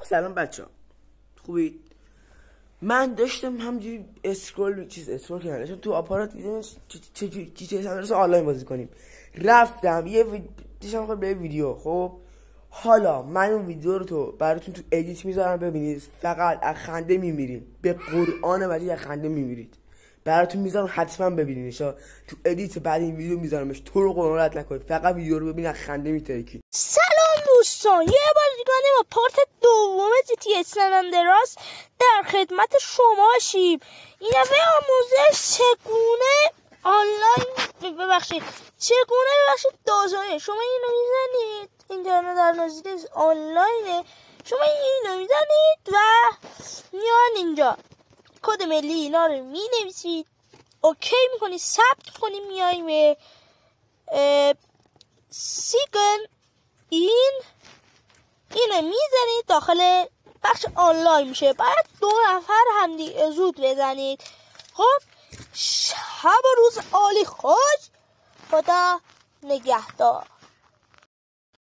سلام بچه‌ها، خوبید؟ من داشتم همجوری اسکرول کردم تو آپارات دیدم چه سندرس آنلاین بازی کنیم. رفتم یه دیشب به ویدیو. خب حالا من اون ویدیو رو براتون تو ادیت میذارم ببینید. فقط از خنده میمیرید، به قرآن مجید از خنده میمیرید. براتون میذارم حتما ببینید. تو ادیت بعد این ویدیو میذارمش، تو رو قرآن رد نکنید، فقط ویدیو رو ببینید، از خنده میترکید. سلام دوستان، یه بار دیگه با پارت دوم GTA San Andreas در خدمت شما شیم. این دفعه آموزش چگونه داستانه. شما اینو میزنید، اینترنت در نزدیک آنلاینه، شما اینو میزنید و میان اینجا کد ملی اینا رو مینویسید، اوکی میکنید، ثبت کنید، میایم به سیگن اینو میزنید، داخل بخش آنلاین میشه. باید 2 نفر همدیگه زود بزنید. خب شب و روز عالی خوش، خدا نگهدار.